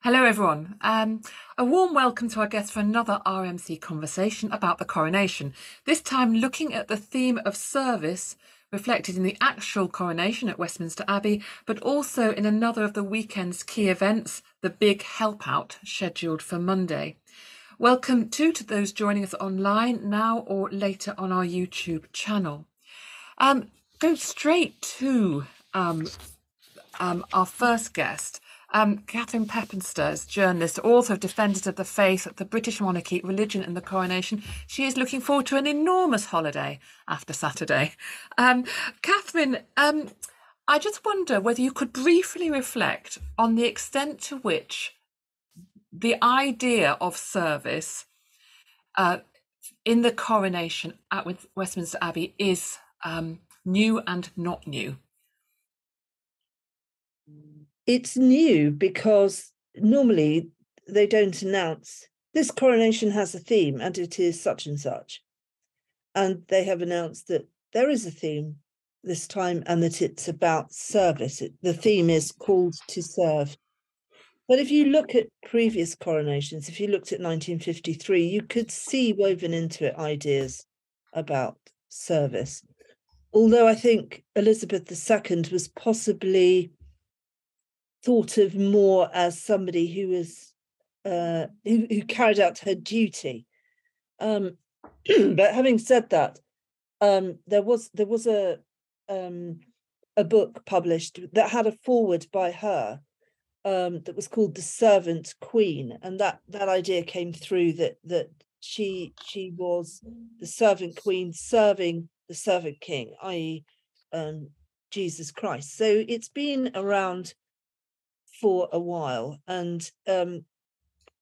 Hello, everyone. A warm welcome to our guest for another RMC conversation about the coronation. This time looking at the theme of service reflected in the actual coronation at Westminster Abbey, but also in another of the weekend's key events, the Big Help Out, scheduled for Monday. Welcome to those joining us online now or later on our YouTube channel. Go straight to our first guest. Catherine Peppensters, journalist, author of Defenders of the Faith, the British Monarchy, Religion and the Coronation. She is looking forward to an enormous holiday after Saturday. Catherine, I just wonder whether you could briefly reflect on the extent to which the idea of service in the coronation at Westminster Abbey is new and not new. It's new because normally they don't announce this coronation has a theme and it is such and such. And they have announced that there is a theme this time and that it's about service. The theme is called to serve. But if you look at previous coronations, if you looked at 1953, you could see woven into it ideas about service. Although I think Elizabeth II was possibly thought of more as somebody who was who carried out her duty. But having said that, there was a book published that had a foreword by her that was called The Servant Queen, and that idea came through that she was the servant queen serving the servant king, i.e. Jesus Christ. So it's been around for a while, and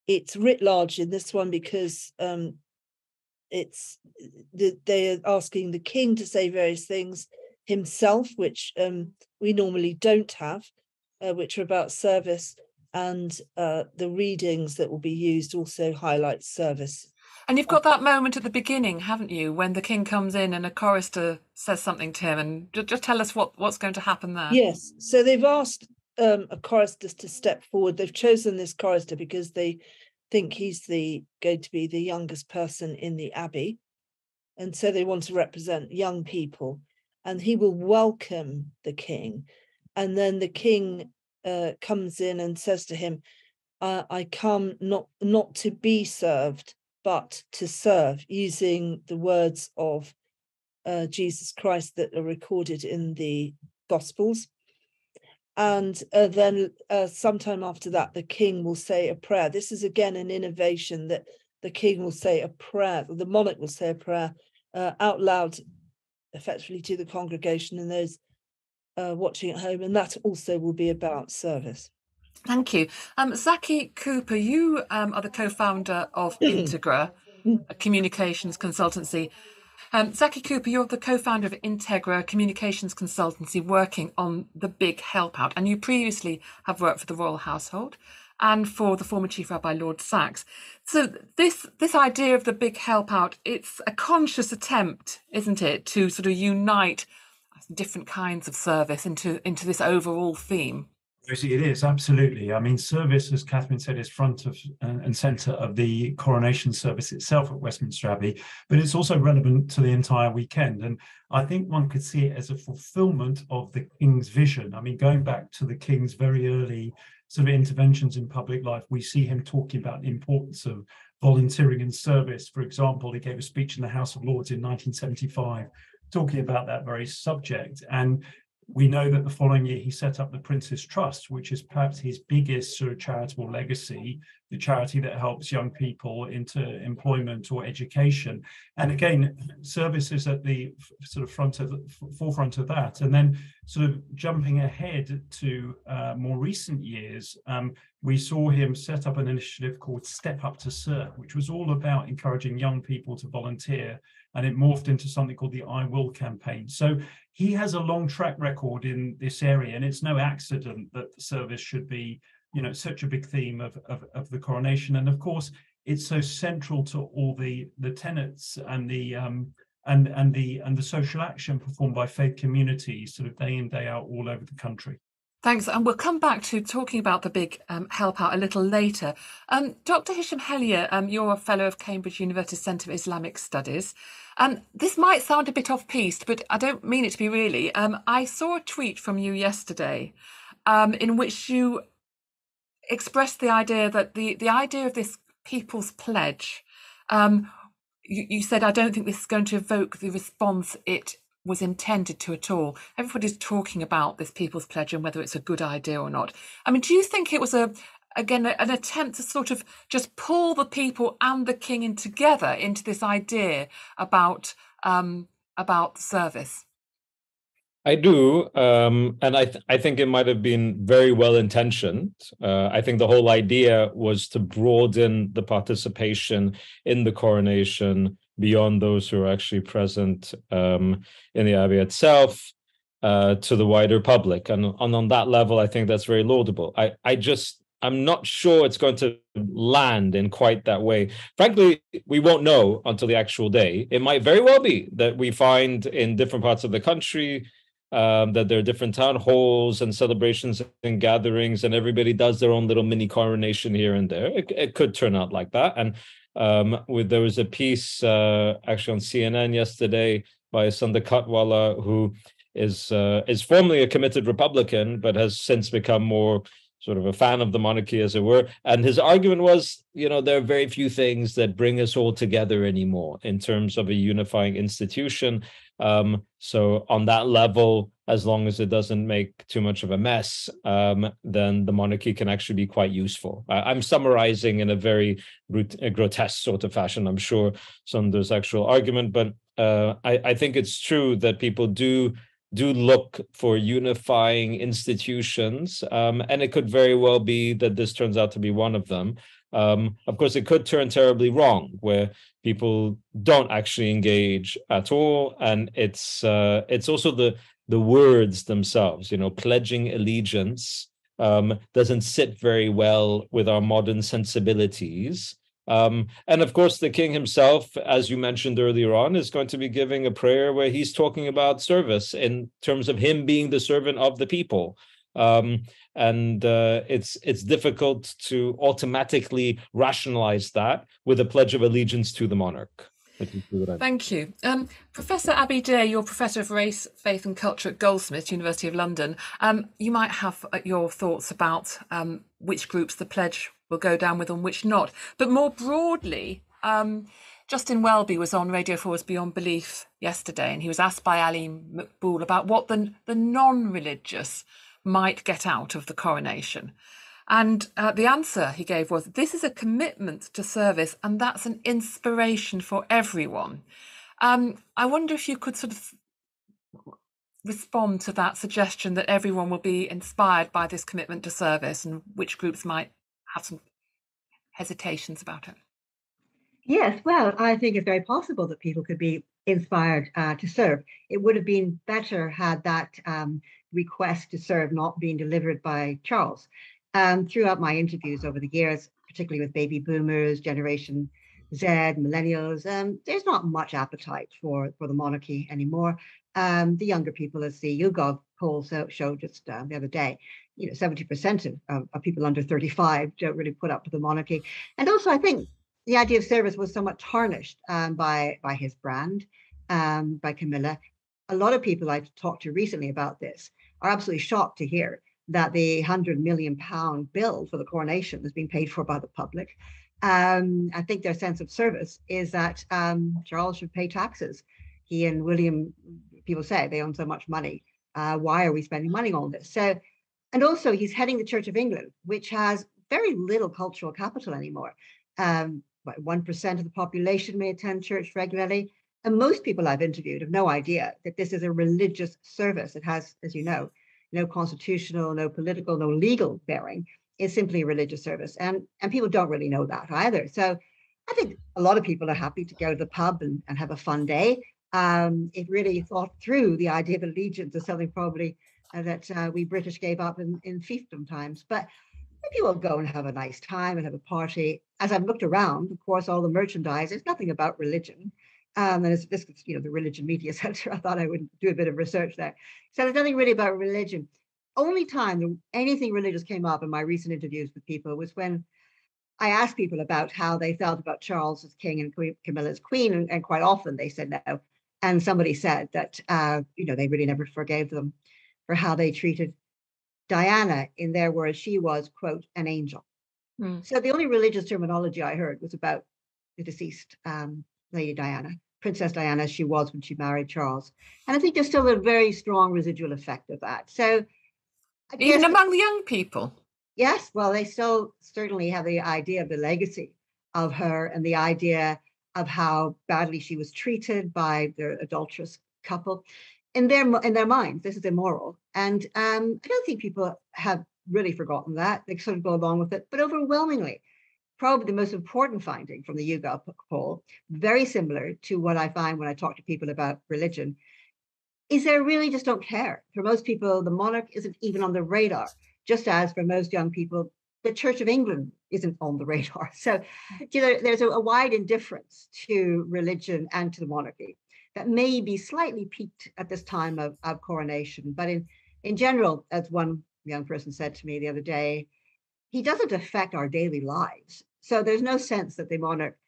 it's writ large in this one because they are asking the king to say various things himself, which we normally don't have, which are about service, and the readings that will be used also highlight service. And you've got that moment at the beginning, haven't you, when the king comes in and a chorister says something to him, and just tell us what's going to happen there. Yes, so they've asked a chorister to step forward. They've chosen this chorister because they think he's going to be the youngest person in the abbey, and so they want to represent young people, and he will welcome the king, and then the king comes in and says to him, I come not to be served but to serve, using the words of Jesus Christ that are recorded in the Gospels. And then sometime after that, the king will say a prayer. This is again an innovation, that the king will say a prayer, the monarch will say a prayer out loud, effectively to the congregation and those watching at home. And that also will be about service. Thank you. Zaki Cooper, you are the co-founder of Integra, a communications consultancy. Zaki Cooper, you're the co-founder of Integra, a communications consultancy working on the Big Help Out, and you previously have worked for the royal household and for the former Chief Rabbi Lord Sachs. So this idea of the Big Help Out, it's a conscious attempt, isn't it, to sort of unite different kinds of service into this overall theme? It is, absolutely. I mean, service, as Catherine said, is front of and centre of the coronation service itself at Westminster Abbey, but it's also relevant to the entire weekend. And I think one could see it as a fulfilment of the King's vision. I mean, going back to the King's very early sort of interventions in public life, we see him talking about the importance of volunteering and service. For example, he gave a speech in the House of Lords in 1975, talking about that very subject. And we know that the following year he set up the Prince's Trust, which is perhaps his biggest sort of charitable legacy, the charity that helps young people into employment or education. And again, service is at the sort of forefront of that. And then sort of jumping ahead to more recent years, we saw him set up an initiative called Step Up to Serve, which was all about encouraging young people to volunteer, and it morphed into something called the I Will campaign. So he has a long track record in this area, and it's no accident that the service should be, such a big theme of the coronation. And of course, it's so central to all the tenets and the social action performed by faith communities, sort of day in, day out, all over the country. Thanks, and we'll come back to talking about the big help out a little later. Dr. Hisham Helia, you're a fellow of Cambridge University Centre for Islamic Studies. This might sound a bit off-piste, but I don't mean it to be really. I saw a tweet from you yesterday in which you expressed the idea that the idea of this People's Pledge, you said, I don't think this is going to evoke the response it was intended to at all. Everybody's talking about this People's Pledge and whether it's a good idea or not. I mean, do you think it was an attempt to sort of just pull the people and the king in together into this idea about service? I do, and I think it might have been very well intentioned. I think the whole idea was to broaden the participation in the coronation beyond those who are actually present in the Abbey itself to the wider public, and on that level, I think that's very laudable. I'm not sure it's going to land in quite that way. Frankly, we won't know until the actual day. It might very well be that we find in different parts of the country that there are different town halls and celebrations and gatherings, and everybody does their own little mini coronation here and there. It could turn out like that. And there was a piece actually on CNN yesterday by Sundar Katwala, who is formerly a committed Republican, but has since become more sort of a fan of the monarchy, as it were. And his argument was, there are very few things that bring us all together anymore in terms of a unifying institution. So on that level, as long as it doesn't make too much of a mess, then the monarchy can actually be quite useful. I'm summarizing in a very grotesque sort of fashion, I'm sure, Sundar's actual argument, but I think it's true that people do look for unifying institutions, and it could very well be that this turns out to be one of them. Of course, it could turn terribly wrong, where people don't actually engage at all, and it's also the words themselves. Pledging allegiance doesn't sit very well with our modern sensibilities. And of course, the king himself, as you mentioned earlier on, is going to be giving a prayer where he's talking about service in terms of him being the servant of the people. And it's difficult to automatically rationalize that with a pledge of allegiance to the monarch. Thank you. Professor Abby Day, you're Professor of Race, Faith and Culture at Goldsmiths, University of London. You might have your thoughts about which groups the pledge will go down with and which not. But more broadly, Justin Welby was on Radio 4's Beyond Belief yesterday, and he was asked by Ali Maqbool about what the non-religious might get out of the coronation. And the answer he gave was, this is a commitment to service, and that's an inspiration for everyone. I wonder if you could sort of respond to that suggestion that everyone will be inspired by this commitment to service, and which groups might have some hesitations about it. Yes, well, I think it's very possible that people could be inspired to serve. It would have been better had that request to serve not been delivered by Charles. Throughout my interviews over the years, particularly with baby boomers, Generation Z, millennials, there's not much appetite for the monarchy anymore. The younger people, as the YouGov poll showed just the other day, 70% of people under 35 don't really put up with the monarchy. And also, I think the idea of service was somewhat tarnished by his brand, by Camilla. A lot of people I've talked to recently about this are absolutely shocked to hear that the £100 million bill for the coronation is being paid for by the public. I think their sense of service is that Charles should pay taxes. He and William, people say they own so much money. Why are we spending money on this? So, and also he's heading the Church of England, which has very little cultural capital anymore. 1% of the population may attend church regularly. And most people I've interviewed have no idea that this is a religious service. It has, as you know, no constitutional, no political, no legal bearing. It's simply a religious service. And people don't really know that either. So I think a lot of people are happy to go to the pub and have a fun day. It really thought through the idea of allegiance as something probably that we British gave up in fiefdom times. But people will go and have a nice time and have a party. As I've looked around, of course, all the merchandise, there's nothing about religion. And this, the religion media center, I thought I would do a bit of research there. So there's nothing really about religion. only time anything religious came up in my recent interviews with people was when I asked people about how they felt about Charles as king and Camilla as queen, and quite often they said no. And somebody said that they really never forgave them for how they treated Diana. In their words, she was, quote, an angel. So the only religious terminology I heard was about the deceased Lady Diana, Princess Diana, as she was when she married Charles. And I think there's still a very strong residual effect of that. So even among the young people. Yes, well, they still certainly have the idea of the legacy of her and the idea of how badly she was treated by the adulterous couple. In their minds, this is immoral. And I don't think people have really forgotten that. They sort of go along with it. But overwhelmingly, probably the most important finding from the YouGov poll, very similar to what I find when I talk to people about religion, is they really just don't care. For most people, the monarch isn't even on the radar, just as for most young people, the Church of England isn't on the radar. So there's a wide indifference to religion and to the monarchy that may be slightly peaked at this time of coronation. But in general, as one young person said to me the other day, he doesn't affect our daily lives. So there's no sense that the monarch,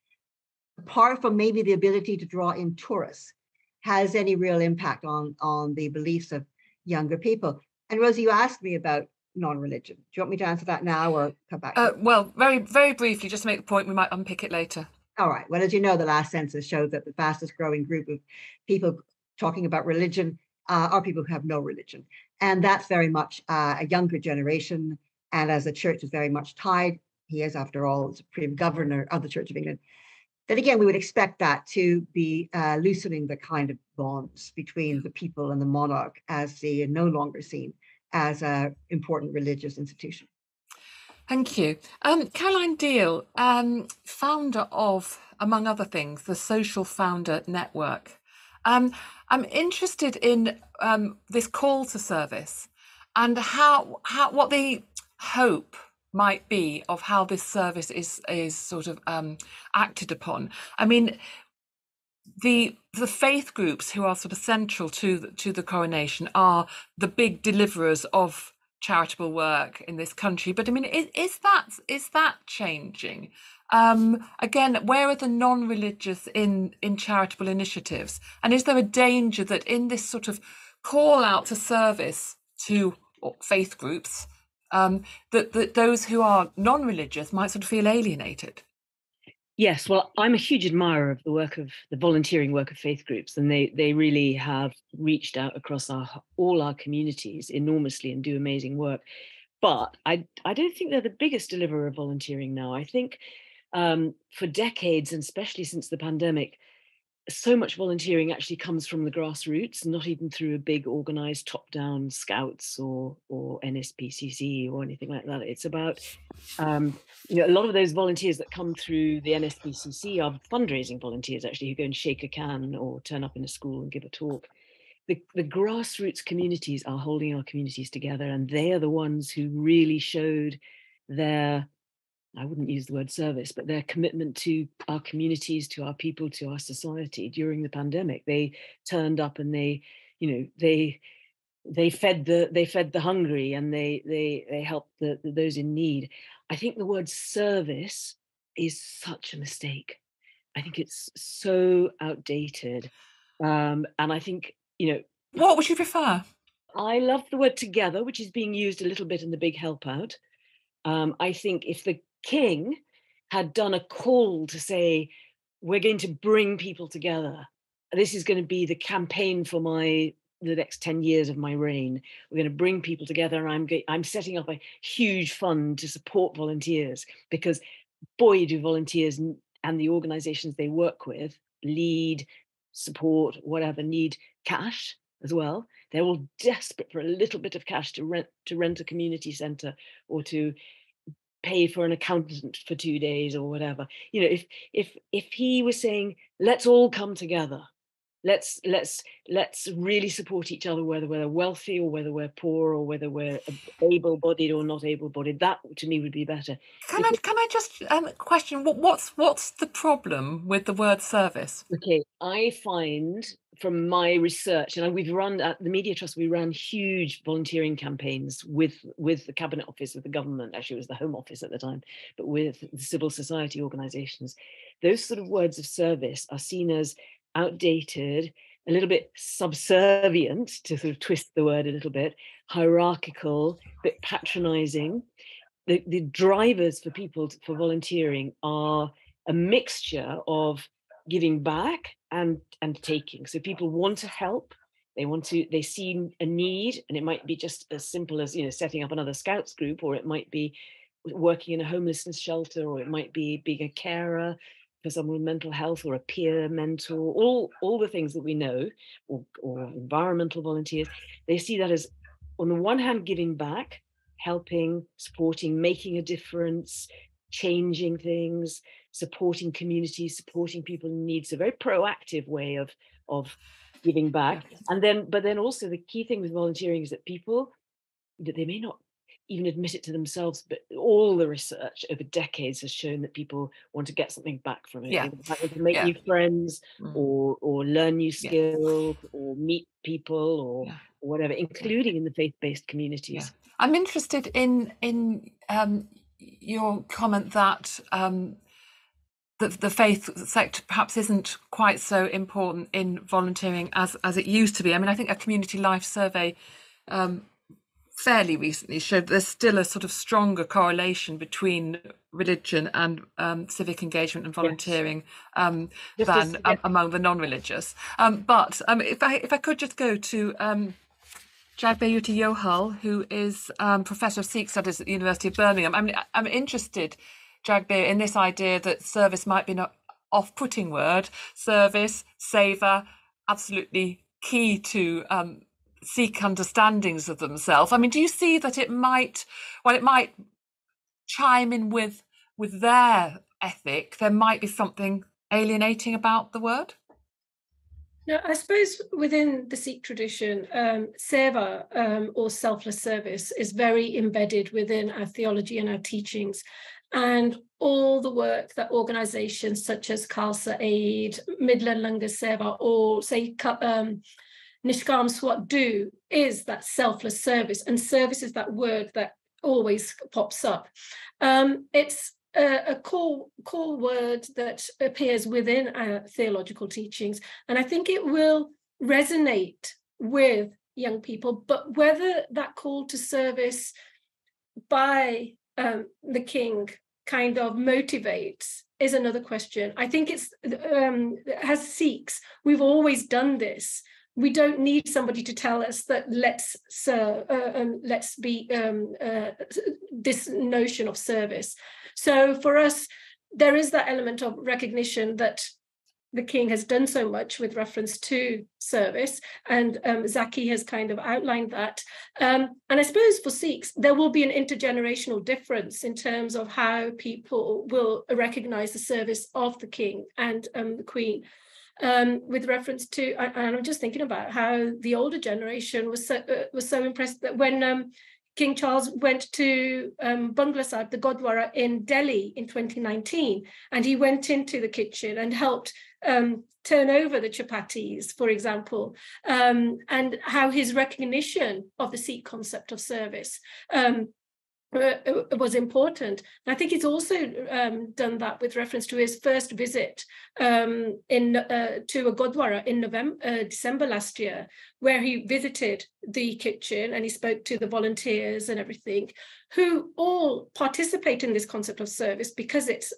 apart from maybe the ability to draw in tourists, has any real impact on the beliefs of younger people. And Rosie, you asked me about non-religion. Do you want me to answer that now or come back? Well, very, very briefly, just to make the point, we might unpick it later. All right. Well, as you know, the last census showed that the fastest growing group of people talking about religion are people who have no religion. And that's very much a younger generation. And as the church is very much tied, he is, after all, Supreme Governor of the Church of England, then again, we would expect that to be loosening the kind of bonds between the people and the monarch as they are no longer seen as an important religious institution. Thank you. Caroline Deal, founder of, among other things, the Social Founder Network. I'm interested in this call to service and what the hope might be of how this service is sort of acted upon. I mean, the faith groups who are sort of central to the coronation are the big deliverers of charitable work in this country. But I mean, is that changing? Again, where are the non-religious in charitable initiatives? And is there a danger that in this sort of call out to service to faith groups, that those who are non-religious might sort of feel alienated? Yes, well, I'm a huge admirer of the volunteering work of faith groups, and they really have reached out across all our communities enormously and do amazing work. But I don't think they're the biggest deliverer of volunteering now. I think for decades, and especially since the pandemic, so much volunteering actually comes from the grassroots, not even through a big organized top-down scouts or NSPCC or anything like that. It's about, a lot of those volunteers that come through the NSPCC are fundraising volunteers actually who go and shake a can or turn up in a school and give a talk. The grassroots communities are holding our communities together, and they are the ones who really showed their, I wouldn't use the word service, but their commitment to our communities, to our people, to our society during the pandemic. They turned up and they fed the hungry, and they helped those in need. I think the word service is such a mistake. I think it's so outdated, and I think what would you prefer? I love the word together, which is being used a little bit in the big help out. I think if the king had done a call to say, we're going to bring people together, this is going to be the campaign for the next 10 years of my reign, we're going to bring people together, and I'm setting up a huge fund to support volunteers, because boy, do volunteers and the organizations they work with, lead, support, whatever, need cash as well. They're all desperate for a little bit of cash to rent a community center or to pay for an accountant for 2 days or whatever. If he was saying, let's all come together, let's really support each other, whether we're wealthy or whether we're poor or whether we're able-bodied or not able-bodied. That to me would be better. Can I just question what's the problem with the word service? Okay, I find from my research, and we've run at the Media Trust, we ran huge volunteering campaigns with the Cabinet Office, with the government. Actually, it was the Home Office at the time, but with the civil society organisations. Those sort of words of service are seen as outdated, a little bit subservient, to sort of twist the word a little bit, hierarchical, a bit patronising. The drivers for people for volunteering are a mixture of giving back and taking. So people want to help, they see a need, and it might be just as simple as, setting up another Scouts group, or it might be working in a homelessness shelter, or it might be being a carer for someone with mental health, or a peer mentor, all the things that we know, or environmental volunteers. They see that as, on the one hand, giving back, helping, supporting, making a difference, changing things, supporting communities, supporting people in need. It's a very proactive way of giving back. But then also the key thing with volunteering is that people, that they may not even admit it to themselves, but all the research over decades has shown that people want to get something back from it. Yeah. They want to make new friends, or learn new skills, or meet people, or whatever, including in the faith-based communities. I'm interested in your comment that the faith sector perhaps isn't quite so important in volunteering as it used to be. I mean, I think a community life survey fairly recently showed there's still a sort of stronger correlation between religion and civic engagement and volunteering than among the non-religious. But if I could just go to Jagbeyuti Yohal, who is Professor of Sikh Studies at the University of Birmingham. I mean, I'm interested, Jagbey, in this idea that service might be an off-putting word. Service, seva, absolutely key to Sikh understandings of themselves. I mean, do you see that it might chime in with their ethic? There might be something alienating about the word? No, I suppose within the Sikh tradition, seva or selfless service is very embedded within our theology and our teachings. And all the work that organisations such as Khalsa Aid, Midland Langar Seva, or say Nishkam Swat do is that selfless service, and service is that word that always pops up. It's a core word that appears within our theological teachings, and I think it will resonate with young people. But whether that call to service by the king kind of motivates is another question. I think it's as Sikhs, we've always done this. We don't need somebody to tell us that let's be this notion of service. So for us, there is that element of recognition that the king has done so much with reference to service, and Zaki has kind of outlined that. And I suppose for Sikhs, there will be an intergenerational difference in terms of how people will recognise the service of the king and the queen. With reference to, and I'm just thinking about how the older generation was so impressed that when King Charles went to Bungla Sahib, the Gurdwara in Delhi in 2019, and he went into the kitchen and helped turn over the chapatis, for example, and how his recognition of the Sikh concept of service was important. And I think he's also done that with reference to his first visit to a Gurdwara in December last year, where he visited the kitchen and he spoke to the volunteers and everything, who all participate in this concept of service because it's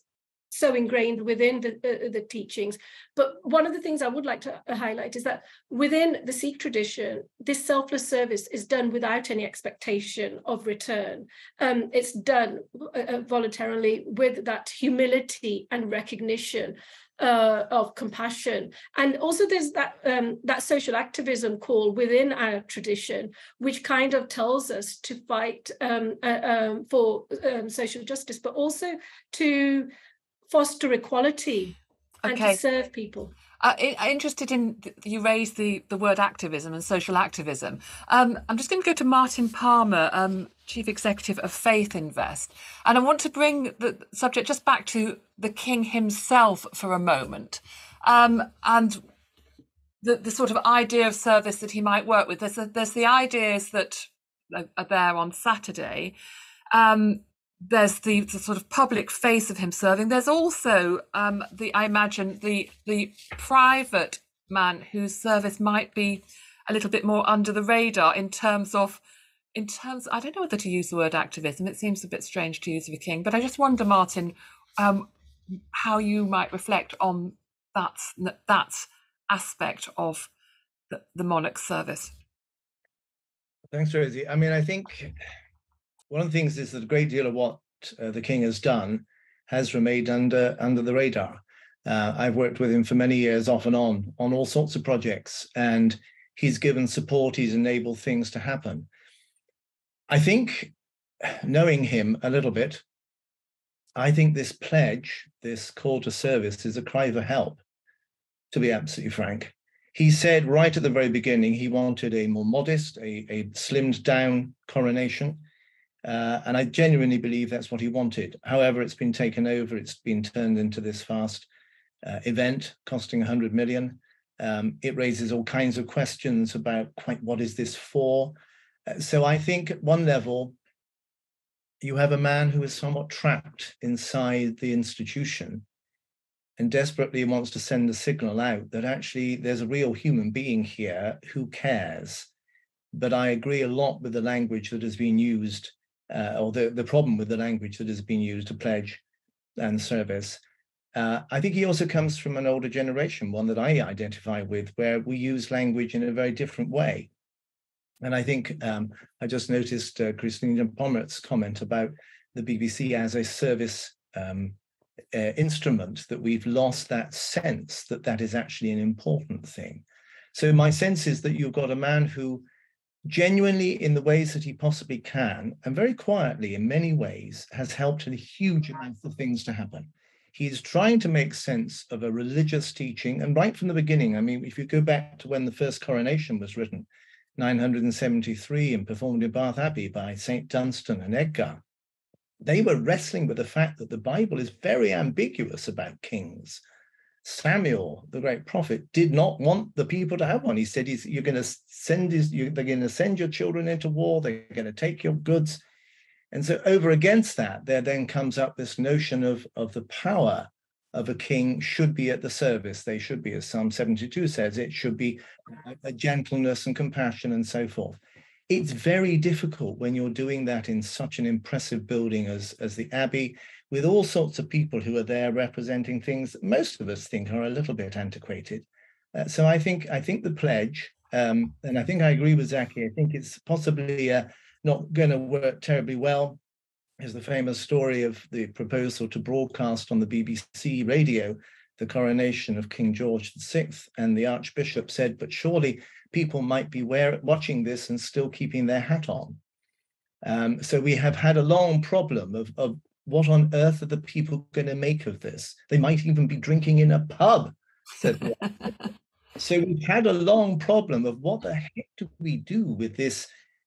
so ingrained within the teachings. But one of the things I would like to highlight is that within the Sikh tradition, this selfless service is done without any expectation of return. It's done voluntarily with that humility and recognition of compassion. And also there's that social activism call within our tradition, which kind of tells us to fight for social justice, but also to foster equality and to serve people. Interested in you raised the word activism and social activism. I'm just going to go to Martin Palmer, Chief Executive of Faith Invest, and I want to bring the subject just back to the King himself for a moment, and the sort of idea of service that he might work with. There's the ideas that are there on Saturday. There's the sort of public face of him serving. There's also I imagine the private man whose service might be a little bit more under the radar in terms I don't know whether to use the word activism. It seems a bit strange to use of a king, but I just wonder, Martin, how you might reflect on that aspect of the monarch's service. Thanks, Rosie. I mean, I think one of the things is that a great deal of what the king has done has remained under the radar. I've worked with him for many years off and on all sorts of projects, and he's given support, he's enabled things to happen. I think, knowing him a little bit, I think this pledge, this call to service, is a cry for help, to be absolutely frank. He said right at the very beginning he wanted a more modest, a slimmed down coronation. And I genuinely believe that's what he wanted. However, it's been taken over. It's been turned into this vast event costing 100 million. It raises all kinds of questions about quite what is this for. So I think at one level, you have a man who is somewhat trapped inside the institution and desperately wants to send a signal out that actually there's a real human being here who cares. But I agree a lot with the language that has been used, or the problem with the language that has been used to pledge and service. I think he also comes from an older generation, one that I identify with, where we use language in a very different way. And I think I just noticed Christina Pommert's comment about the BBC as a service instrument, that we've lost that sense that that is actually an important thing. So my sense is that you've got a man who genuinely, in the ways that he possibly can, and very quietly in many ways, has helped a huge amount of things to happen. He's trying to make sense of a religious teaching, and right from the beginning, I mean, if you go back to when the first coronation was written, 973, and performed in Bath Abbey by St. Dunstan and Edgar, they were wrestling with the fact that the Bible is very ambiguous about kings. Samuel, the great prophet, did not want the people to have one. He said, they're going to send your children into war, they're going to take your goods. And so over against that, there then comes up this notion of the power of a king should be at the service. They should be, as Psalm 72 says, it should be a gentleness and compassion and so forth. It's very difficult when you're doing that in such an impressive building as the Abbey, with all sorts of people who are there representing things that most of us think are a little bit antiquated. So I think the pledge, and I think I agree with Zaki, I think it's possibly not going to work terribly well. Is the famous story of the proposal to broadcast on the BBC radio the coronation of King George VI, and the Archbishop said, but surely people might be watching this and still keeping their hat on. So we have had a long problem of what on earth are the people going to make of this? They might even be drinking in a pub, said one. So we've had a long problem of what the heck do we do with this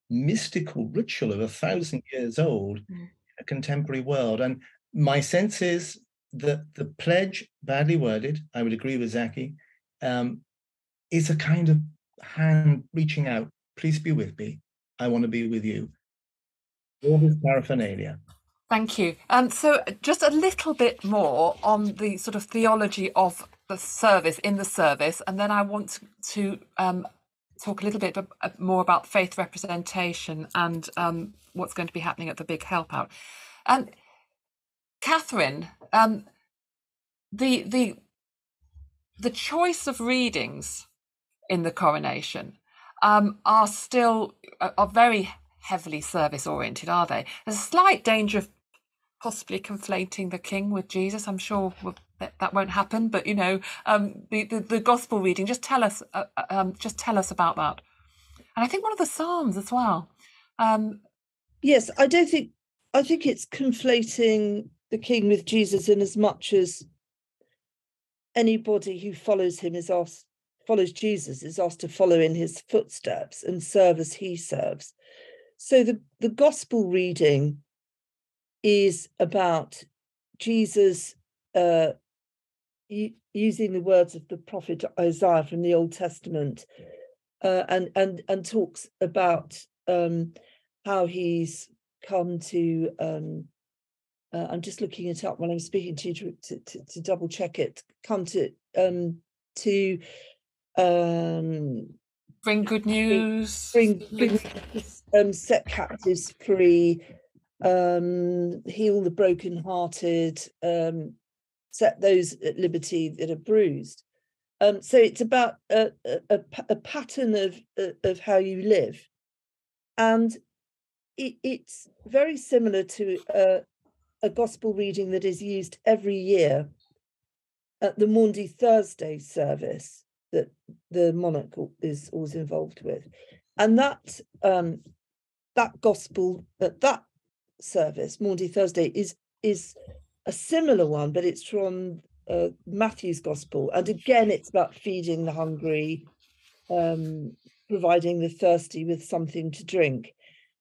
mystical ritual of 1,000 years old in a contemporary world? And my sense is that the pledge, badly worded, I would agree with Zaki, is a kind of hand reaching out. Please be with me. I want to be with you. All this paraphernalia. Thank you. So just a little bit more on the sort of theology of the service, in the service, and then I want to talk a little bit more about faith representation and what's going to be happening at the big help out. Catherine, the choice of readings in the coronation are very heavily service oriented, are they? There's a slight danger of possibly conflating the king with Jesus. I'm sure that won't happen, but the gospel reading. Just tell us about that. And I think one of the Psalms as well. Yes, I think it's conflating the king with Jesus in as much as anybody who follows Jesus is asked to follow in his footsteps and serve as he serves. So the gospel reading is about Jesus using the words of the prophet Isaiah from the Old Testament, and talks about how he's come to. I'm just looking it up while I'm speaking to you to double check it. Come to bring good news, set captives free, heal the brokenhearted, set those at liberty that are bruised. So it's about a pattern of how you live, and it's very similar to a gospel reading that is used every year at the Maundy Thursday service that the monarch is always involved with, and that gospel at that service, Maundy Thursday, is a similar one, but it's from Matthew's gospel, and again it's about feeding the hungry, providing the thirsty with something to drink.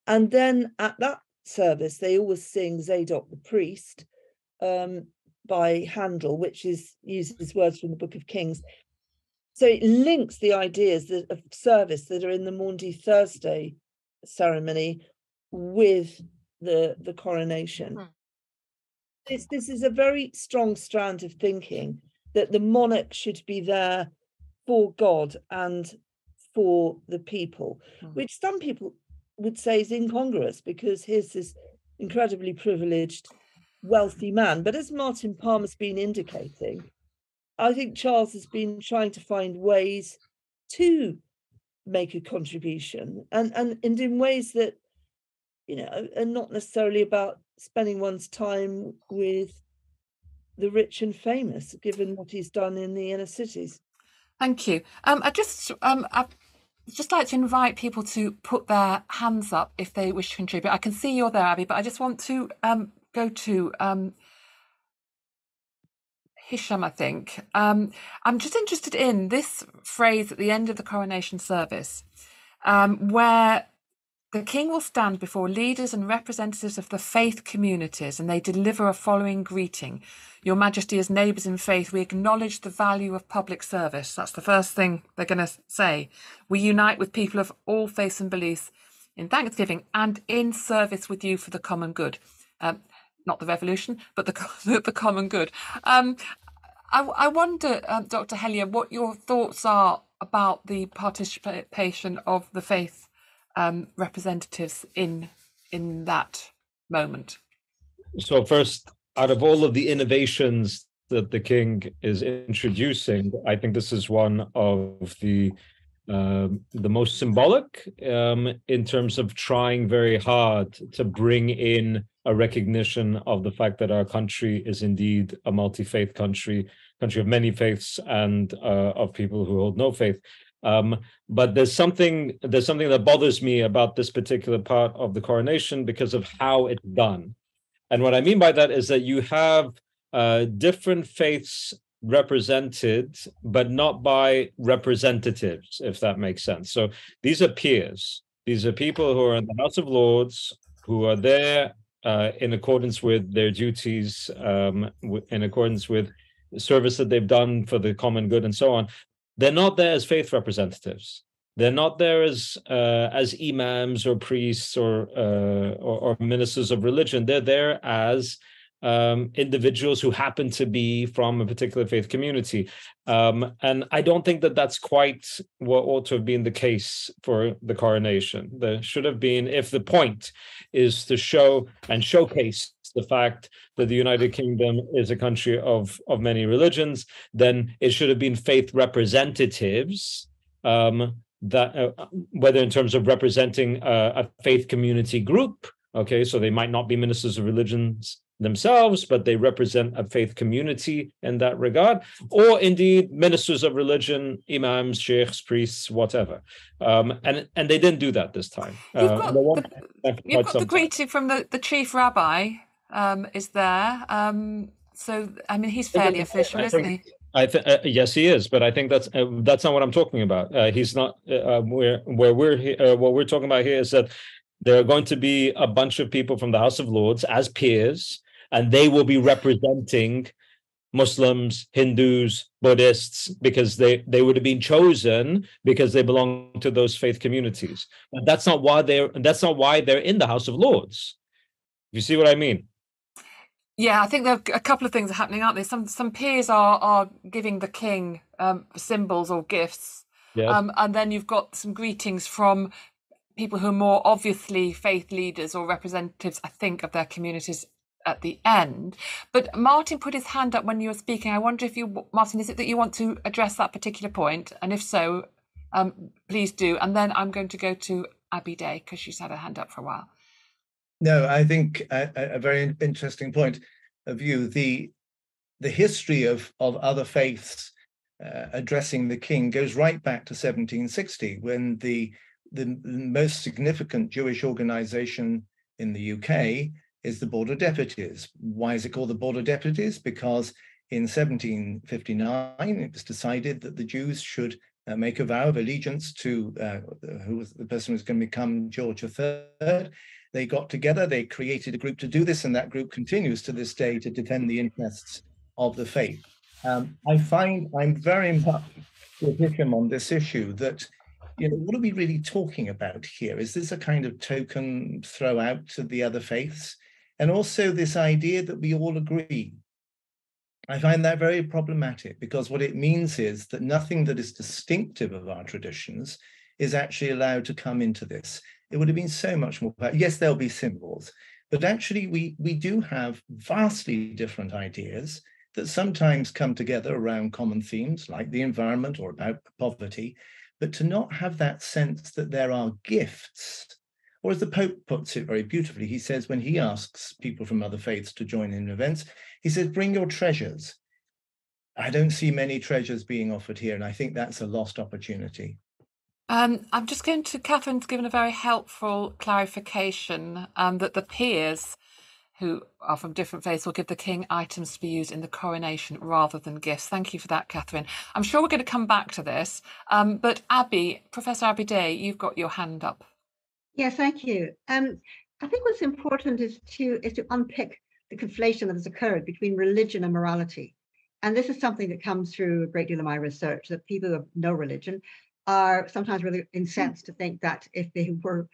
And then at that service they always sing Zadok the priest by Handel, which uses words from the Book of Kings. So it links the ideas of service that are in the Maundy Thursday ceremony with the coronation. This is a very strong strand of thinking that the monarch should be there for God and for the people, which some people would say is incongruous because here's this incredibly privileged, wealthy man. But as Martin Palmer's been indicating, I think Charles has been trying to find ways to make a contribution, and in ways that, you know, are not necessarily about spending one's time with the rich and famous, given what he's done in the inner cities. Thank you. I'd just like to invite people to put their hands up if they wish to contribute. I can see you're there, Abby, but I just want to go to Hisham, I think. I'm just interested in this phrase at the end of the coronation service, where the king will stand before leaders and representatives of the faith communities, and they deliver a following greeting. Your Majesty, as neighbours in faith, we acknowledge the value of public service. That's the first thing they're going to say. We unite with people of all faiths and beliefs in thanksgiving and in service with you for the common good. Not the revolution, but the common good. I wonder, Dr. Helia, what your thoughts are about the participation of the faith representatives in that moment. So first, out of all of the innovations that the king is introducing, I think this is one of the most symbolic in terms of trying very hard to bring in a recognition of the fact that our country is indeed a multi-faith country of many faiths and of people who hold no faith. But there's something that bothers me about this particular part of the coronation because of how it's done. And what I mean by that is that you have different faiths represented, but not by representatives, if that makes sense. So these are peers. These are people who are in the House of Lords, who are there in accordance with their duties, in accordance with the service that they've done for the common good and so on. They're not there as faith representatives. They're not there as imams or priests or ministers of religion. They're there as individuals who happen to be from a particular faith community. And I don't think that that's quite what ought to have been the case for the coronation. There should have been, if the point is to show and showcase the fact that the United Kingdom is a country of many religions, then it should have been faith representatives, that whether in terms of representing a faith community group, okay, so they might not be ministers of religions themselves, but they represent a faith community in that regard, or indeed ministers of religion, imams, sheikhs, priests, whatever. And they didn't do that this time. You've got the greeting from the chief rabbi is there. So, I mean, he's fairly official, isn't he? Yes, he is, but I think that's not what I'm talking about. He's not. What we're talking about here is that there are going to be a bunch of people from the House of Lords as peers, and they will be representing Muslims, Hindus, Buddhists, because they would have been chosen because they belong to those faith communities. But that's not why they're in the House of Lords. You see what I mean? Yeah, I think there are a couple of things are happening, aren't there? Some peers are giving the king symbols or gifts, Yes. and then you've got some greetings from people who are more obviously faith leaders or representatives, I think, of their communities at the end. But Martin put his hand up when you were speaking. I wonder if Martin, is it that you want to address that particular point? And if so, please do. And then I'm going to go to Abby Day because she's had her hand up for a while. No, I think a very interesting point of view. The history of other faiths addressing the king goes right back to 1760, when the most significant Jewish organization in the UK is the Board of Deputies. Why is it called the Board of Deputies? Because in 1759, it was decided that the Jews should make a vow of allegiance to who was the person who was going to become George III. They got together, they created a group to do this, and that group continues to this day to defend the interests of the faith. I find I'm very much with Hisham on this issue that, what are we really talking about here? Is this a kind of token throw out to the other faiths? And also this idea that we all agree. I find that very problematic, because what it means is that nothing that is distinctive of our traditions is actually allowed to come into this. It would have been so much more. Yes, there'll be symbols, but actually we do have vastly different ideas that sometimes come together around common themes like the environment or about poverty, but to not have that sense that there are gifts, or as the Pope puts it very beautifully, he says when he asks people from other faiths to join in events, he says, bring your treasures. I don't see many treasures being offered here, and I think that's a lost opportunity. I'm just going to, Catherine's given a very helpful clarification that the peers who are from different faiths will give the king items to be used in the coronation rather than gifts. Thank you for that, Catherine. I'm sure we're going to come back to this, but Professor Abby Day, you've got your hand up. Yes, thank you. I think what's important is to unpick the conflation that has occurred between religion and morality. And this is something that comes through a great deal of my research, that people who have no religion are sometimes really incensed to think that if they were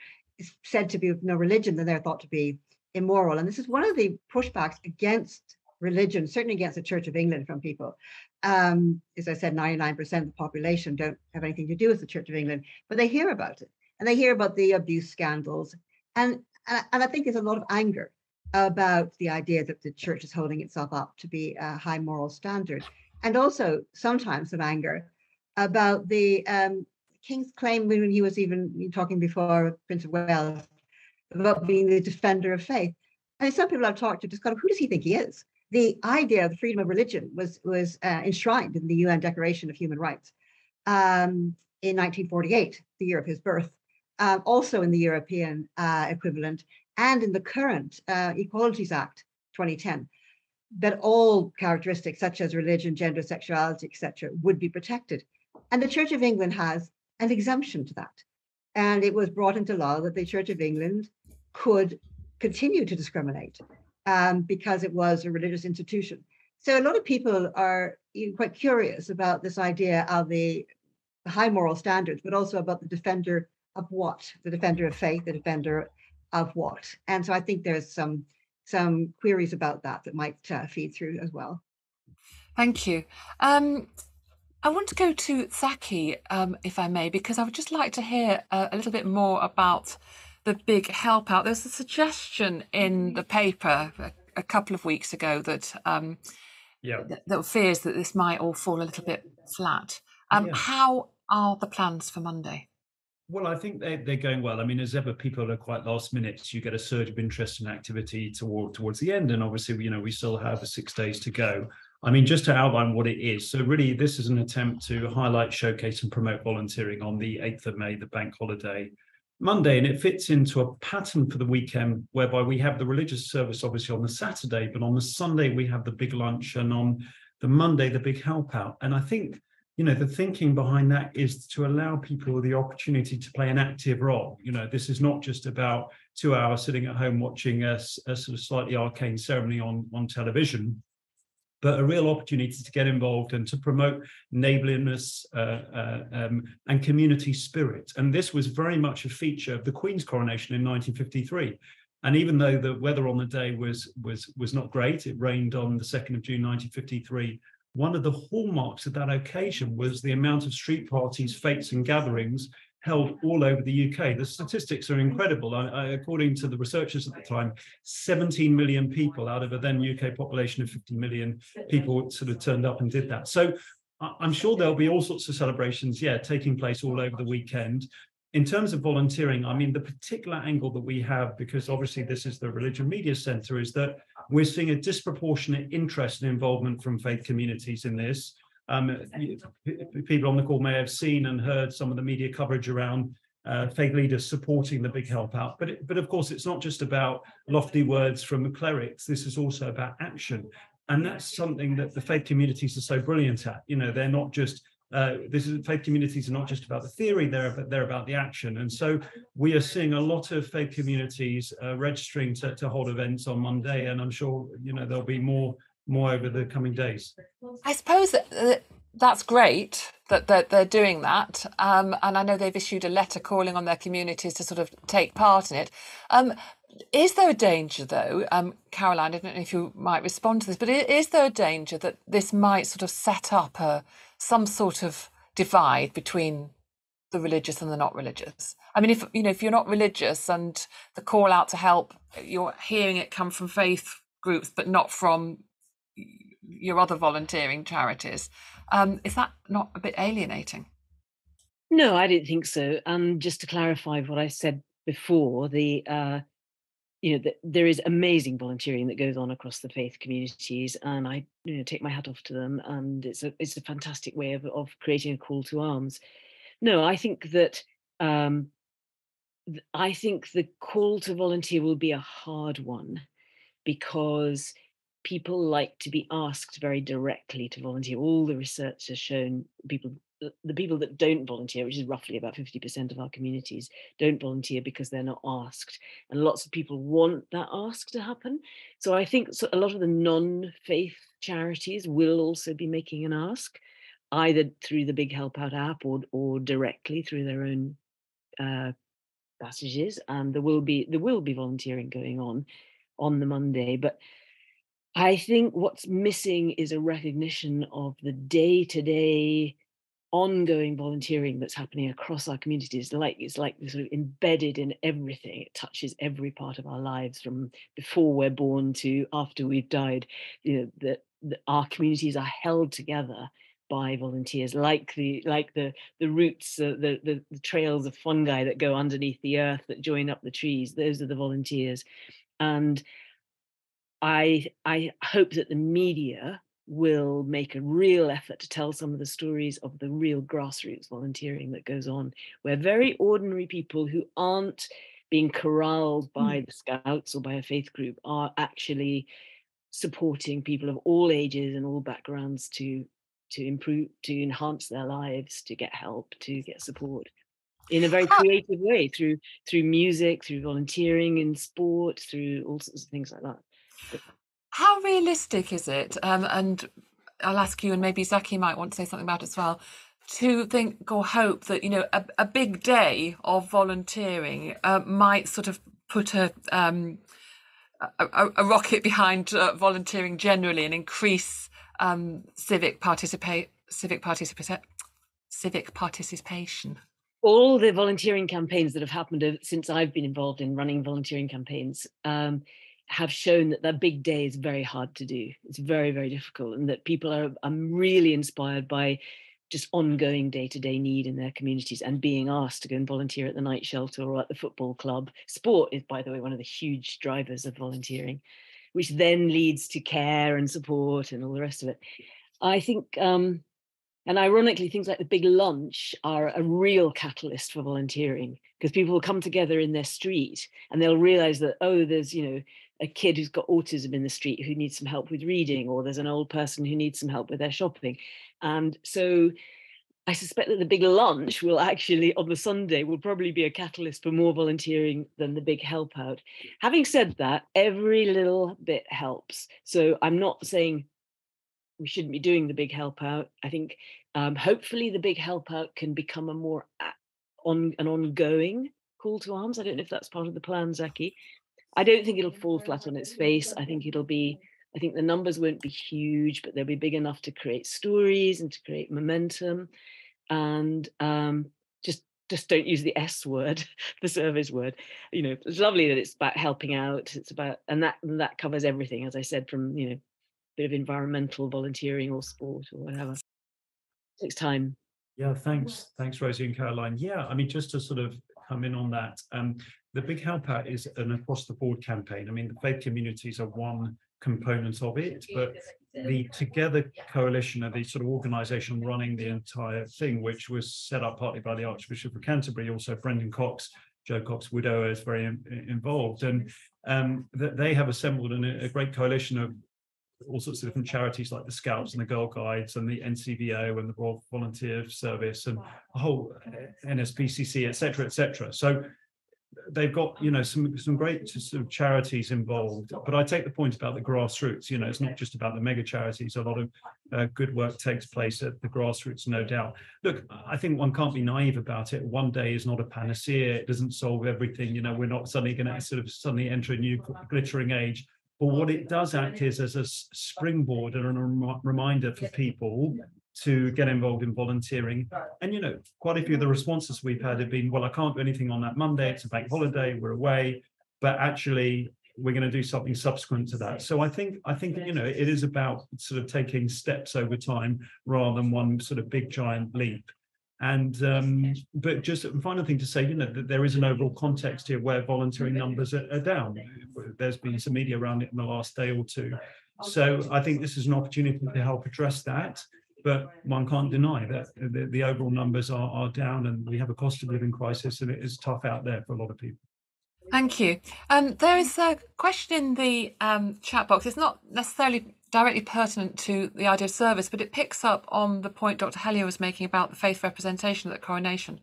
said to be of no religion, then they're thought to be immoral. And this is one of the pushbacks against religion, certainly against the Church of England from people. As I said, 99% of the population don't have anything to do with the Church of England, but they hear about it. And they hear about the abuse scandals. And I think there's a lot of anger about the idea that the church is holding itself up to be a high moral standard. And also sometimes some anger about the king's claim when he was even talking before Prince of Wales about being the defender of faith. I mean, some people I've talked to just kind of, who does he think he is? The idea of the freedom of religion was enshrined in the UN Declaration of Human Rights in 1948, the year of his birth. Also in the European equivalent, and in the current Equalities Act 2010, that all characteristics such as religion, gender, sexuality, etc., would be protected. And the Church of England has an exemption to that. And it was brought into law that the Church of England could continue to discriminate because it was a religious institution. So a lot of people are quite curious about this idea of the high moral standards, but also about the defender of what? The defender of faith, the defender of what? And so I think there's some queries about that might feed through as well. Thank you. I want to go to Zaki, if I may, because I would just like to hear a little bit more about the big help out. There's a suggestion in the paper a couple of weeks ago that that fears that this might all fall a little bit flat. How are the plans for Monday? Well, I think they're going well. I mean, as ever, people are quite last minute. You get a surge of interest and activity towards the end. And obviously, we still have 6 days to go. I mean, just to outline what it is. So really, this is an attempt to highlight, showcase and promote volunteering on the 8th of May, the bank holiday Monday. And it fits into a pattern for the weekend whereby we have the religious service, obviously, on the Saturday. But on the Sunday, we have the big lunch. And on the Monday, the big help out. And I think, you know, the thinking behind that is to allow people the opportunity to play an active role. You know, this is not just about 2 hours sitting at home watching a sort of slightly arcane ceremony on television, but a real opportunity to get involved and to promote neighbourliness and community spirit. And this was very much a feature of the Queen's coronation in 1953. And even though the weather on the day was not great, it rained on the 2nd of June 1953, one of the hallmarks of that occasion was the amount of street parties, fetes and gatherings held all over the UK. The statistics are incredible. According to the researchers at the time, 17 million people out of a then UK population of 50 million people sort of turned up and did that. So I'm sure there'll be all sorts of celebrations, taking place all over the weekend. In terms of volunteering, I mean, the particular angle that we have, because obviously this is the Religion Media Centre, is that we're seeing a disproportionate interest and involvement from faith communities in this. People on the call may have seen and heard some of the media coverage around faith leaders supporting the big help out. But of course, it's not just about lofty words from the clerics. This is also about action. And that's something that the faith communities are so brilliant at. You know, they're not just faith communities are not just about the theory, they're about the action. And so we are seeing a lot of faith communities registering to hold events on Monday, and I'm sure, you know, there'll be more over the coming days. I suppose that's great that they're doing that, and I know they've issued a letter calling on their communities to sort of take part in it. Is there a danger, though, Caroline, I don't know if you might respond to this, but is there a danger that this might sort of set up some sort of divide between the religious and the not religious? I mean, if you're not religious and the call out to help, you're hearing it come from faith groups, but not from your other volunteering charities, is that not a bit alienating? No, I didn't think so. And just to clarify what I said before, there is amazing volunteering that goes on across the faith communities, and I take my hat off to them. And it's a fantastic way of creating a call to arms. No, I think that the call to volunteer will be a hard one, because people like to be asked very directly to volunteer. All the research has shown the people that don't volunteer, which is roughly about 50% of our communities, don't volunteer because they're not asked. And lots of people want that ask to happen. So I think a lot of the non-faith charities will also be making an ask, either through the Big Help Out app or directly through their own passages. And there will be volunteering going on the Monday. But I think what's missing is a recognition of the day-to-day ongoing volunteering that's happening across our communities. It's like sort of embedded in everything. It touches every part of our lives, from before we're born to after we've died. Our communities are held together by volunteers, like the roots, the trails of fungi that go underneath the earth that join up the trees. Those are the volunteers. And I hope that the media will make a real effort to tell some of the stories of the real grassroots volunteering that goes on, where very ordinary people who aren't being corralled by the Scouts or by a faith group are actually supporting people of all ages and all backgrounds to improve, to enhance their lives, to get help, to get support in a very creative way, through music, through volunteering in sport, through all sorts of things like that. How realistic is it? And I'll ask you, and maybe Zaki might want to say something about it as well, to think or hope that, a big day of volunteering might sort of put a rocket behind volunteering generally and increase civic participation. All the volunteering campaigns that have happened since I've been involved in running volunteering campaigns have shown that big day is very hard to do. It's very, very difficult, and that people are really inspired by just ongoing day-to-day need in their communities and being asked to go and volunteer at the night shelter or at the football club. Sport is, by the way, one of the huge drivers of volunteering, which then leads to care and support and all the rest of it. I think, and ironically, things like the big lunch are a real catalyst for volunteering, because people will come together in their street and they'll realize that, there's, a kid who's got autism in the street who needs some help with reading, or there's an old person who needs some help with their shopping. And so I suspect that the big lunch will actually, on the Sunday, will probably be a catalyst for more volunteering than the big help out. Having said that, every little bit helps. So I'm not saying we shouldn't be doing the big help out. I think hopefully the big help out can become a more an ongoing call to arms. I don't know if that's part of the plan, Zaki. I don't think it'll fall flat on its face. I think the numbers won't be huge, but they'll be big enough to create stories and to create momentum. And just don't use the S word, the service word. You know, it's lovely that it's about helping out. It's about, and that covers everything, as I said, from, you know, bit of environmental volunteering or sport or whatever. It takes time. Yeah, thanks, Rosie and Caroline. Yeah, I mean, just to sort of come in on that, the Big Help Out is an across-the-board campaign. I mean, the faith communities are one component of it, but the Together Coalition are the sort of organisation running the entire thing, which was set up partly by the Archbishop of Canterbury, also Brendan Cox, Joe Cox widower is very involved, and they have assembled a great coalition of all sorts of different charities like the Scouts and the Girl Guides and the NCVO and the Royal Volunteer Service and the whole NSPCC, etc., etc. So they've got, you know, some great sort of charities involved. But I take the point about the grassroots. You know, it's not just about the mega charities. A lot of good work takes place at the grassroots, no doubt. Look, I think one can't be naive about it. One day is not a panacea. It doesn't solve everything. You know, we're not suddenly going to sort of suddenly enter a new glittering age. But what it does act is as a springboard and a reminder for people to get involved in volunteering. And, you know, quite a few of the responses we've had have been, well, I can't do anything on that Monday, it's a bank holiday, we're away, but actually we're going to do something subsequent to that. So I think, you know, it is about sort of taking steps over time rather than one sort of big giant leap. And but just a final thing to say, you know, that there is an overall context here where volunteering numbers are down. There's been some media around it in the last day or two. So I think this is an opportunity to help address that. But one can't deny that the overall numbers are down, and we have a cost of living crisis, and it is tough out there for a lot of people. Thank you. There is a question in the chat box. It's not necessarily directly pertinent to the idea of service, but it picks up on the point Dr. Helia was making about the faith representation at the coronation.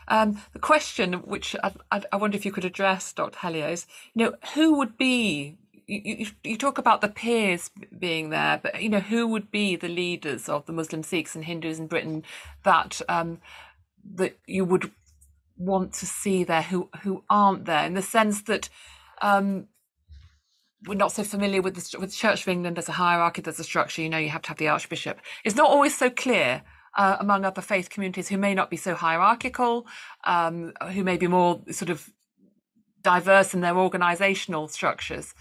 The question, which I wonder if you could address, Dr. Helia, is, you know, who would be, you talk about the peers being there, but, you know, who would be the leaders of the Muslim Sikhs and Hindus in Britain that that you would want to see there who aren't there, in the sense that we're not so familiar with the Church of England as a hierarchy, there's a structure, you know, you have to have the Archbishop. It's not always so clear among other faith communities who may not be so hierarchical, who may be more sort of diverse in their organisational structures.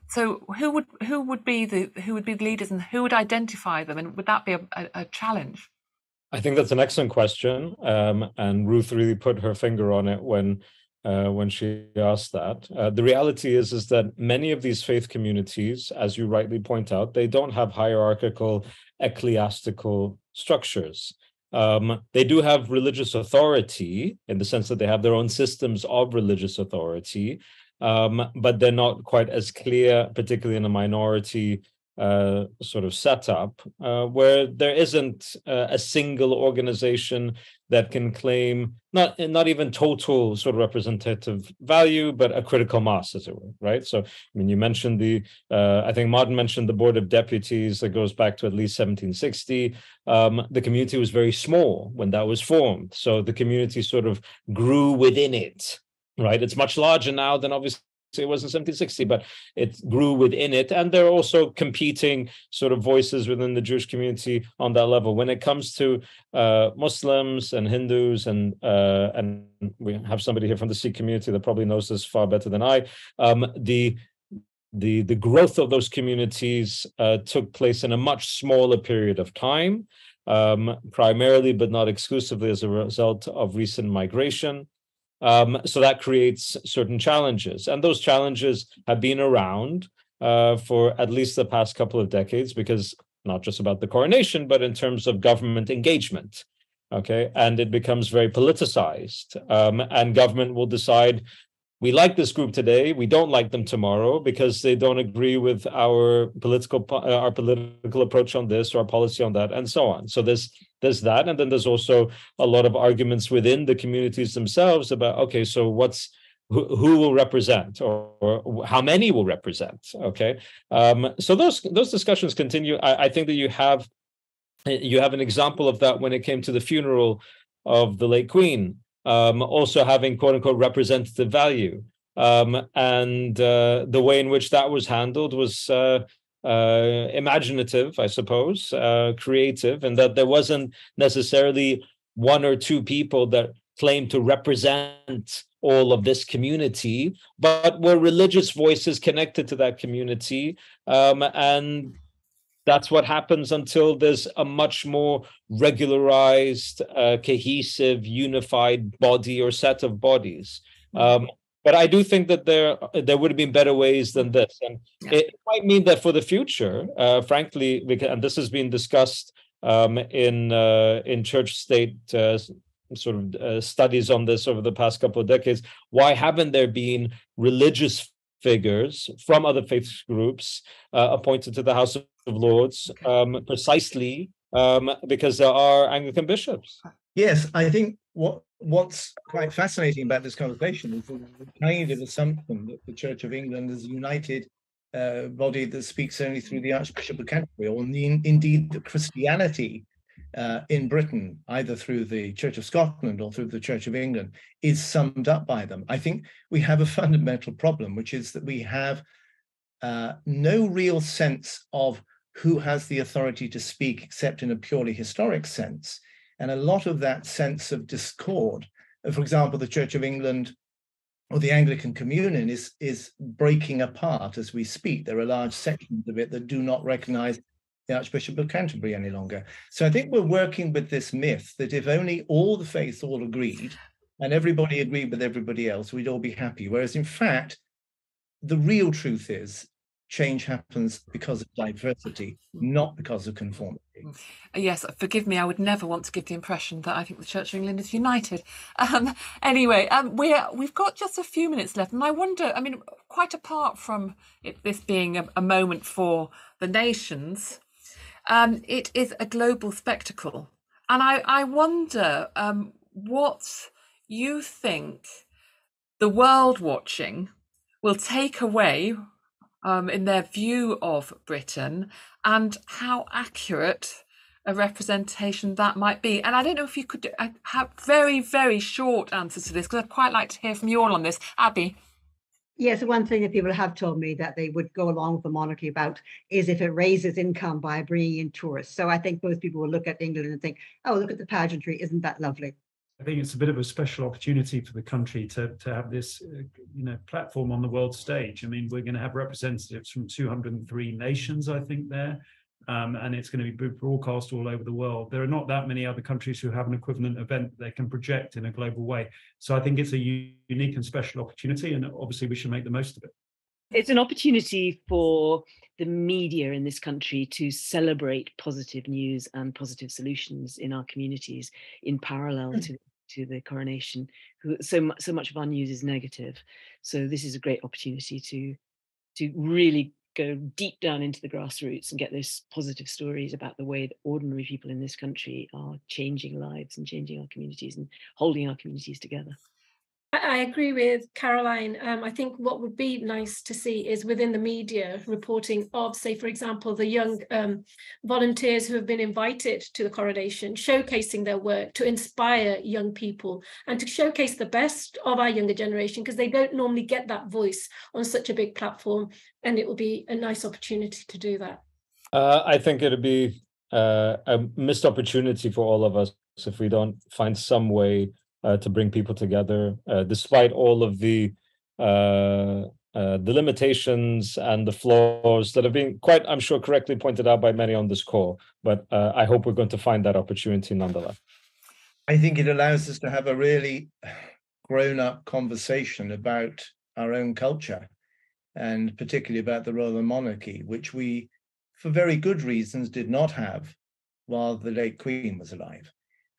So who would be the leaders, and who would identify them, and would that be a challenge? I think that's an excellent question, and Ruth really put her finger on it when she asked that. The reality is that many of these faith communities, as you rightly point out, they don't have hierarchical ecclesiastical structures. They do have religious authority in the sense that they have their own systems of religious authority, but they're not quite as clear, particularly in a minority sort of setup, where there isn't a single organization that can claim not even total sort of representative value, but a critical mass, as it were, right? So, I mean, you mentioned I think Martin mentioned the Board of Deputies that goes back to at least 1760. The community was very small when that was formed. So the community sort of grew within it, right? It's much larger now than obviously it was in 1760, but it grew within it. And there are also competing sort of voices within the Jewish community on that level. When it comes to Muslims and Hindus, and we have somebody here from the Sikh community that probably knows this far better than I, the growth of those communities took place in a much smaller period of time, primarily but not exclusively as a result of recent migration. So that creates certain challenges, and those challenges have been around for at least the past couple of decades, because not just about the coronation, but in terms of government engagement, okay? And it becomes very politicized, and government will decide we like this group today, we don't like them tomorrow because they don't agree with our political approach on this or our policy on that, and so on. So there's that, and then there's also a lot of arguments within the communities themselves about, okay, so who will represent, or how many will represent? Okay, so those discussions continue. I think that you have an example of that when it came to the funeral of the late Queen. Also having quote unquote representative value. And the way in which that was handled was imaginative, I suppose, creative, and that there wasn't necessarily one or two people that claimed to represent all of this community, but were religious voices connected to that community. And that's what happens until there's a much more regularized, cohesive, unified body or set of bodies. But I do think that there would have been better ways than this. And it might mean that for the future, frankly, and this has been discussed in church-state studies on this over the past couple of decades, why haven't there been religious figures from other faith groups appointed to the House of Lords, precisely because there are Anglican bishops? Yes, I think what's quite fascinating about this conversation is the kind of assumption that the Church of England is a united body that speaks only through the Archbishop of Canterbury, or indeed the Christianity in Britain, either through the Church of Scotland or through the Church of England, is summed up by them. I think we have a fundamental problem, which is that we have no real sense of who has the authority to speak except in a purely historic sense. And a lot of that sense of discord, for example, the Church of England or the Anglican Communion is breaking apart as we speak. There are large sections of it that do not recognize the Archbishop of Canterbury any longer. So I think we're working with this myth that if only all the faiths all agreed and everybody agreed with everybody else, we'd all be happy. Whereas in fact, the real truth is change happens because of diversity, not because of conformity. Yes, forgive me, I would never want to give the impression that I think the Church of England is united. Anyway, we've got just a few minutes left, and I wonder, I mean, quite apart from this being a moment for the nations, it is a global spectacle. And I wonder what you think the world watching will take away in their view of Britain, and how accurate a representation that might be. And I don't know if you could have very, very short answers to this, because I'd quite like to hear from you all on this. Abby? Yes, one thing that people have told me that they would go along with the monarchy about is if it raises income by bringing in tourists. So I think most people will look at England and think, oh, look at the pageantry, isn't that lovely? I think it's a bit of a special opportunity for the country to have this, platform on the world stage. I mean, we're going to have representatives from 203 nations, I think, there, and it's going to be broadcast all over the world. There are not that many other countries who have an equivalent event they can project in a global way. So I think it's a unique and special opportunity, and obviously we should make the most of it. It's an opportunity for the media in this country to celebrate positive news and positive solutions in our communities in parallel to the coronation. So much of our news is negative. So this is a great opportunity to really go deep down into the grassroots and get those positive stories about the way that ordinary people in this country are changing lives and changing our communities and holding our communities together. I agree with Caroline. I think what would be nice to see is within the media reporting of, say, for example, the young volunteers who have been invited to the coronation, showcasing their work to inspire young people and to showcase the best of our younger generation, because they don't normally get that voice on such a big platform. And it will be a nice opportunity to do that. I think it'll be a missed opportunity for all of us if we don't find some way to bring people together, despite all of the limitations and the flaws that have been quite, I'm sure, correctly pointed out by many on this call. But I hope we're going to find that opportunity nonetheless. I think it allows us to have a really grown-up conversation about our own culture, and particularly about the royal monarchy, which we, for very good reasons, did not have while the late Queen was alive.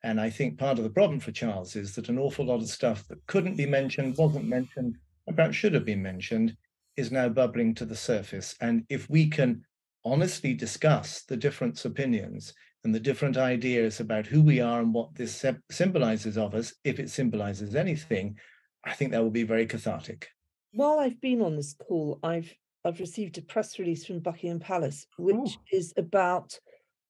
And I think part of the problem for Charles is that an awful lot of stuff that couldn't be mentioned wasn't mentioned perhaps should have been mentioned, is now bubbling to the surface. And if we can honestly discuss the different opinions and the different ideas about who we are and what this symbolizes of us, if it symbolizes anything, I think that will be very cathartic. While I've been on this call, I've received a press release from Buckingham Palace, which is about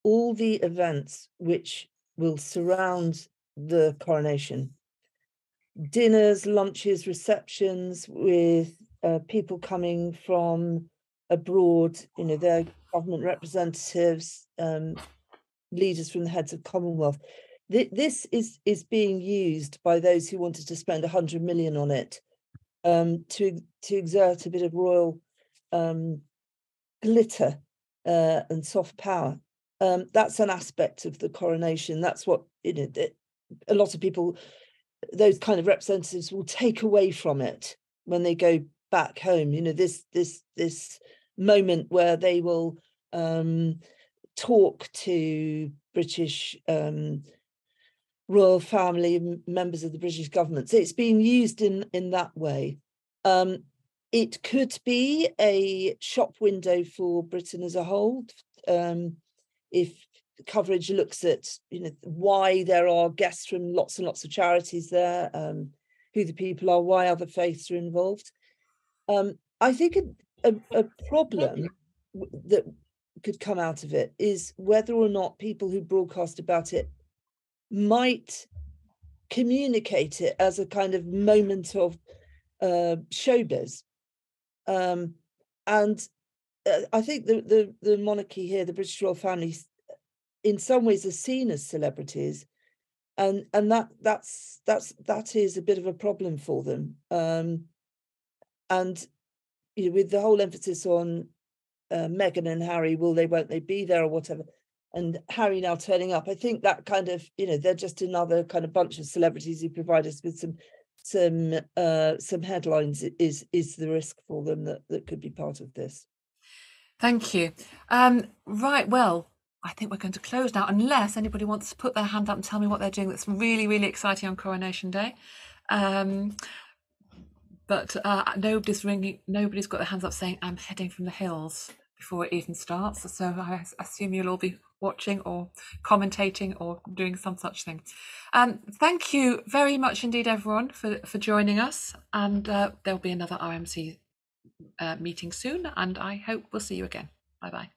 all the events which will surround the coronation. Dinners, lunches, receptions with people coming from abroad, you know, their government representatives, leaders from the heads of Commonwealth. This is being used by those who wanted to spend 100 million on it to exert a bit of royal glitter and soft power. That's an aspect of the coronation. That's what, you know, a lot of people, those kind of representatives, will take away from it when they go back home. You know, this moment where they will talk to British royal family, members of the British government. So it's being used in that way. It could be a shop window for Britain as a whole. If coverage looks at, you know, why there are guests from lots and lots of charities there, who the people are, why other faiths are involved. I think a problem that could come out of it is whether or not people who broadcast about it might communicate it as a kind of moment of showbiz. And I think the monarchy here, the British royal family, in some ways are seen as celebrities, and that is a bit of a problem for them. And you know, with the whole emphasis on Meghan and Harry, will they, won't they be there, or whatever, and Harry now turning up, I think that kind of, you know, they're just another kind of bunch of celebrities who provide us with some headlines. Is the risk for them that could be part of this. Thank you. Right, well, I think we're going to close now, unless anybody wants to put their hand up and tell me what they're doing that's really, really exciting on Coronation Day. But nobody's got their hands up saying, I'm heading from the hills, before it even starts. So I assume you'll all be watching or commentating or doing some such thing. Thank you very much indeed, everyone, for joining us. And there'll be another RMC meeting soon, and I hope we'll see you again. Bye-bye.